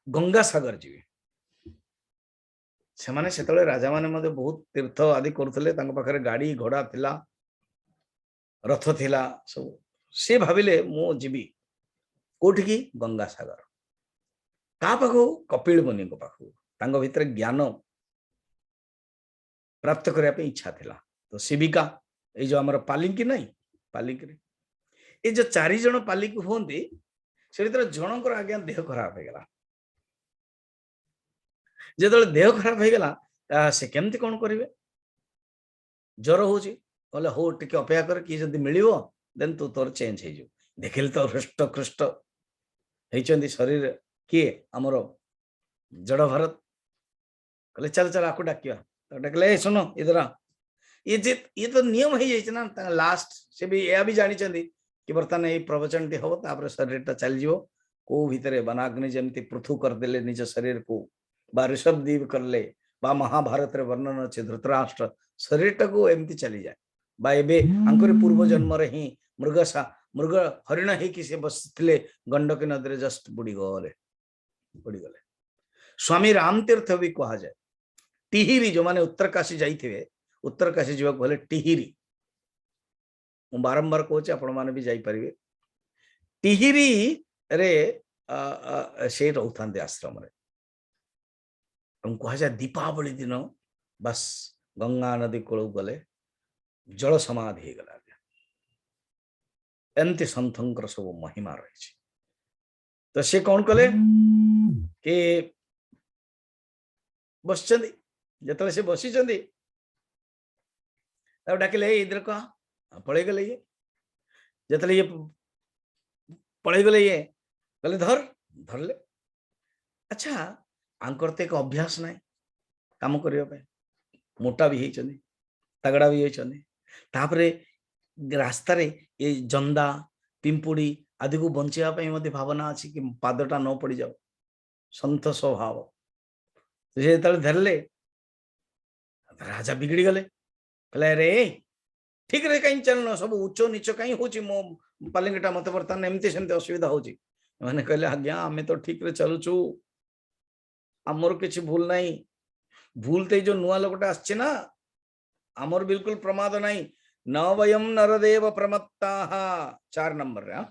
Speaker 1: गंगा सागर जीवी से माने सेतले राजा माने मते बहुत तीर्थ आदि करथले तांको पाखरे गाड़ी घोड़ा थिला रथ थिला सब से भाविले मु जीवी कोठी की गंगा सागर का पाखो कपिल मुनि को पाखो तांको भीतर ज्ञान प्राप्त करने पे इच्छा थिला तो शिविका ये जो हमर पालिंकी नहीं पालिंकी रे ये जो 4 जन पालिकी होंदी से भीतर जनकर आज्ञा देह खराब हो गला जो देह खराब हो गला से केमती कौन करेंगे ज्वर हो कहले हो टिके अपेक्षा कर कि जदि मिलिबो देन तू तोर चेंज हो जाऊ देखिले तो हृष्ट कृष्ट होइचंदी शरीर किए हमर जड़ भरत कहले चल चल आको डाकिया तो डाकले सुनो इधर ये तो नियम हो जाइछ ना लास्ट से भी या भी जानी चंदी कि बर्तमान ये प्रवचन टी हम तापर शरीर टा चल जीवो को भीतर बनाग्नि जमती पृथु कर देले निज शरीर को बा ऋषभदेव करले बा महाभारत रे वर्णन अच्छे धृतराष्ट्र शरीर टा को एमती चली जाए बा एबे अंकुर पूर्व जन्म रे ही मृग हरिण ही कि से बसथिले गंडक नदी रे जस्ट बुड़ी गले स्वामी रामतीर्थ भी कहा जाए टिहिरी जो माने उत्तरकाशी जाइथिबे उत्तरकाशी जीवा कहले टिहिरी मु बारंबार कहूँ आपण माने भी जाई परिबे टिहिरी रे से रहउथांते आश्रम रे कह जाए दीपावली दिन बस गंगा नदी कूल गले जल समाधि हो गला एमती सन्थंकर सब महिमा रही तो से कौन कले कि बस जो से बसी डाकिले इधर कह पड़े गले ये जिते ये पड़े गले ये कहले धरले अच्छा आंकर तो एक अभ्यास ना काम करने मोटा भी होती तगड़ा भी होती रास्ता रे ये जंदा पिंपुड़ी आदि को बचाई भावना अच्छी कि पादटा न पड़ जाओ सन्त स्वभाव से धरले राजा बिगड़ी गले कहले रे ठीक रे कहीं चलन सब उच्च नीच कहीं हो मो पालिंगटा मत बर्तमान एमती सेमती असुविधा होची मैंने कहले आज्ञा आमे तो ठीक रे चलुचु आमर किसी भूल नहीं भूल तो जो नुआ लोकटा आछे ना आमर बिल्कुल प्रमाद नहीं न वयम नरदेव प्रमत्ता 4 नंबर रे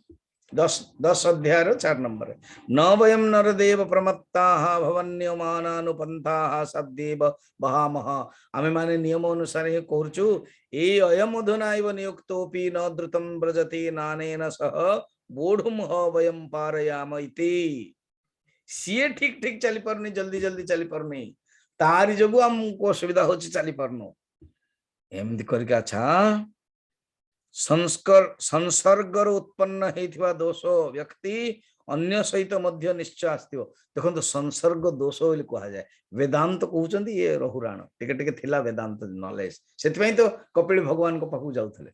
Speaker 1: दस अध्याय 4 नंबर न वयम नरदेव प्रमत्ता भवन्यमानुपंथा सदेव बहामह आमे माने नियम अनुसार ही करचु ए अयम अधुना इव नियुक्तोपि न द्रुतम व्रजति नानेन सह बोढ़ुम वयम पारयाम इति सीए ठीक ठीक चली परनी जल्दी जल्दी चली परनी तारी जगु हमको असुविधा होची चली परनो एमदी करके अच्छा संसर्गर उत्पन्न होइथिबा दोष व्यक्ति अन्य सहित मध्य निश्चय आस्तिव देखो संसर्ग दोष बोली कहा जाए वेदांत कहउचंदी ये रहुराण टिके टिके थिला वेदांत नॉलेज सेति तो कपिल भगवान को पाखु जाउथले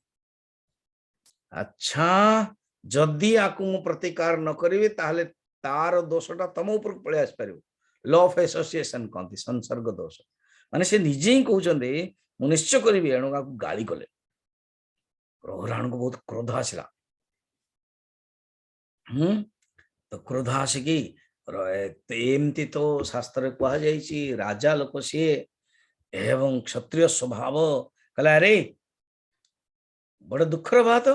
Speaker 1: अच्छा जदि आकु मु प्रतिकार न करिवे ताहले तार दोषटा तम ऊपर पळे आस परिबो लॉ ऑफ एसोसिएशन कहती संसर्ग दोष माने से निजे ही कहउचंदी मु निश्चय करिवे एणु आकु गाली कले रघुराण को बहुत क्रोध आसला तो क्रोध आसिकी एमती तो शास्त्र कह जाइए राजा लोक सी एवं क्षत्रिय स्वभाव कहला अरे बड़े दुखर बात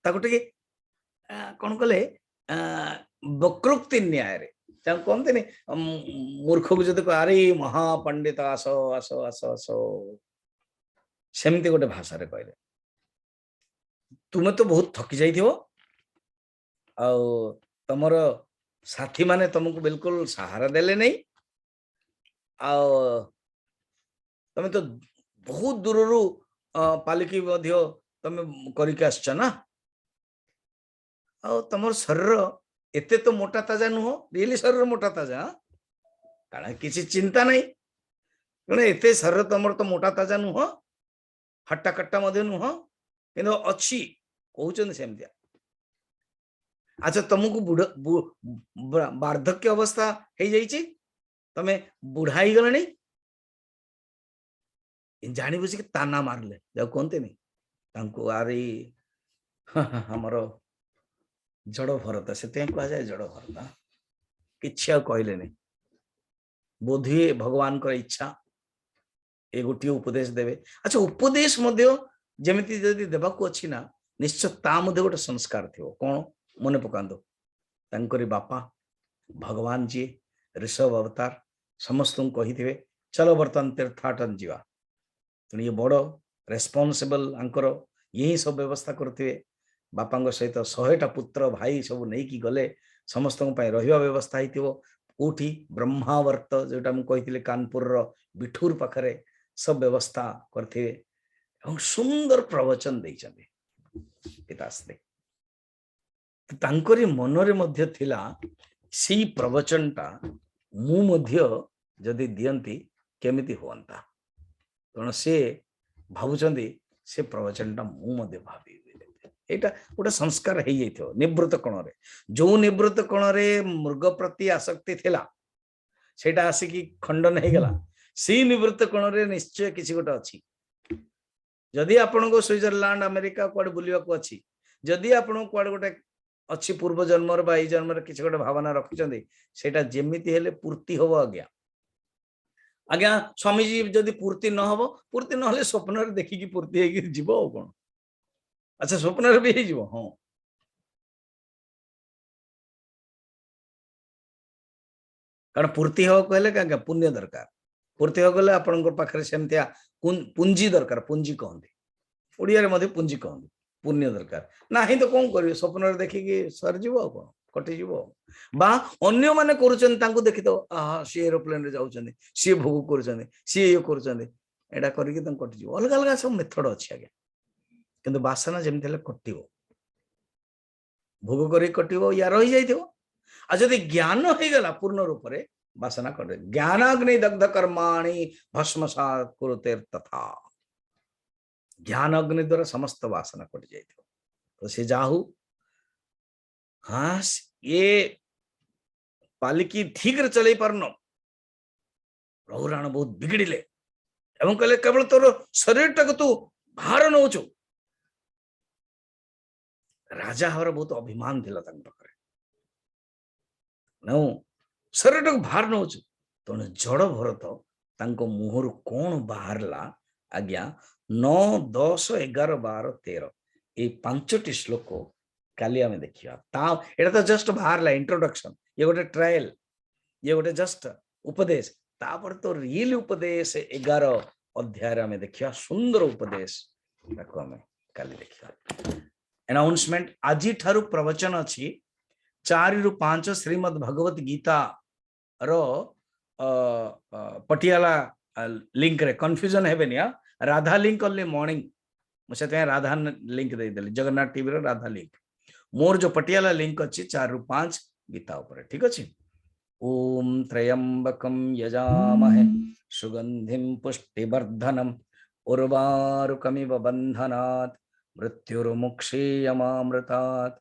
Speaker 1: टे कौन कले वक्रोक्ति न्याय कहते नहीं मूर्ख को जब अरे महापंडित आस आस आस आस सेमती गोटे भाषा कहले तुम्हें तो बहुत थकी जाइथिव तमर साथी माने तुमको बिल्कुल सहारा देले नहीं तमें तो बहुत दूर पालिकी तमें करके आसछ ना तमर शरीर एते तो मोटा ताजा नुह रियली शरीर मोटा ताजा कारण किसी चिंता नहीं कौन एते शरीर तमर तो मोटा ताजा नुह हट्टा कट्टा मध्य नुह कि अच्छी कहते सेमतिया अच्छा तुमको वार्धक्य अवस्था हो जाइए तमें बुढ़ाई गले जानी बुझी ताना मारले जाओ कहते नहीं आरे हमर जड़ भरत से कह जाए जड़ भरत कि कहले नहीं बोधे भगवान को इच्छा ए गोटे उपदेश देवे अच्छा उपदेश जमी जदि देवाक अच्छी ना निश्चय ता मध्य गोटे संस्कार थी कौन मन पकांदो तंकरी बापा भगवान जी ऋषभ अवतार समस्त कही चलो बर्तमान तीर्थाटन जीवा तेणु ये बड़ रेस्पॉन्सिबल आंकर यही सब व्यवस्था करते बापा सहित 100टा पुत्र भाई सब नहीं गले समस्त रहा व्यवस्था होती ब्रह्मावर्त जोटा मुझे कानपुर बिठूर पाखरे सब व्यवस्था करते सुंदर प्रवचन देइछन्ते पिताश्री तांकरी मनरे मध्य थिला सी प्रवचनटा मु मध्य जदि दियंती केमिति होंता तेणु से भावुचंदी से प्रवचनटा मु मध्य भावी एटा गोटे संस्कार हो जाइथियो निवृत्त कोण जो निवृत्त कोण मृग प्रति आसक्ति थिला सेटा आसिकी खंडन हो गला सी निवृत्त कोण निश्चय किसी गोटे अच्छी जदि आपण को स्विट्जरलैंड अमेरिका कुआडे बुलिया को अच्छी जदि आपण कुआडे गोटे अच्छी पूर्व जन्म जन्म किसी गोटे भावना रखिंट सेटा जेमिति हेले पूर्ति हम आज्ञा आज्ञा स्वामीजी जदि पूर्ति न हम पूर्ति ना स्वप्न देखिकी पूर्ति जीव कौन अच्छा स्वप्न भी हो हाँ कारण पूर्ति हम कहले क्या पुण्य दरकार पूर्ति हो गले आपण पाखे सेमतिया पुंजी दरकार पुंजी कहते ओडिया रे पुंजी कहते पुण्य दरकार ना ही तो कौन करेंगे स्वप्न देखिकी सरजीव कौन कटिजीव बा अन्य माने करुँच देखी तो आहा सी एरोप्लेन रे जाऊँ सी भोग कर सी ये करा करके कटिज अलग अलग सब मेथड अच्छी आज्ञा किंतु बासना जमी कटो भोग कर कटो या रही जाइए जदि ज्ञान हो गला पूर्ण रूप से बासना कटे ज्ञानाग्नि दग्ध कर्माणि भस्मसात् कुरुते तथा ज्ञान अग्नि द्वारा समस्त वासना कटि जाए तो से जाहू हाँ ये पालिकी ठीक रे चल पारन रघुराण बहुत बिगड़े एवं कहले केवल तोर शरीर टाक तू भार नौचु राजा हमारा बहुत अभिमान थिला पाखे नौ शरीर टाक भार नौचु तेणु जड़ भरत मुहर कौन बाहरला आज्ञा 9, 10, 11, 12, 13 ये 5टी श्लोक काली आमे देखिया ता एटा तो जस्ट बाहरला इंट्रोडक्शन ये गोटे ट्रायल ये गोटे जस्ट उपदेश तापर तो रियल उपदेश 11 अध्याय आमे देखिया सुंदर उपदेश ताको आमे काली देखिया अनाउंसमेंट आजी ठारू प्रवचन अछि 4 रु 5 श्रीमद् भगवत गीता रो पटियाला लिंक रे कंफ्यूजन हेबेनी राधा लिंक ओनली मॉर्निंग मुझे राधा लिंक दे देली जगन्नाथ टीवी रो राधा लिंक मोर जो पटियाला लिंक अच्छी 4 रु 5 गीता ऊपर ठीक अच्छे ओम त्र्यंबकम यजामहे सुगंधिम पुष्टिवर्धनम उर्वारुकमिव बंधनात् मृत्युर्मुक्षीयमामृतात्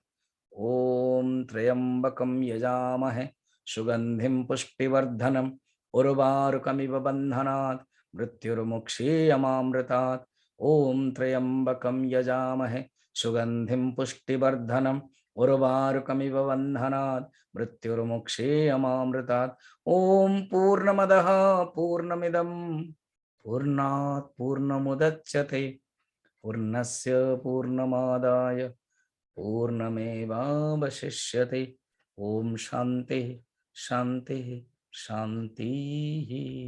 Speaker 1: ओम त्र्यंबकम यजामहे सुगंधिम पुष्टिवर्धनम उर्वारुकमिव बंधनात् मृत्युर्मुक्षीयमामृतात् ओम त्र्यंबकम यजामहे सुगंधिम पुष्टिवर्धनम उर्वारुकमिव बंधनात् मृत्युर्मुक्षीयमामृतात् ओम पूर्णमदः पूर्णमिदं पूर्णात् पूर्णमुदच्यते पूर्णस्य पूर्णमादाय पूर्णमेवावशिष्यते ओम शांति शांति शांति।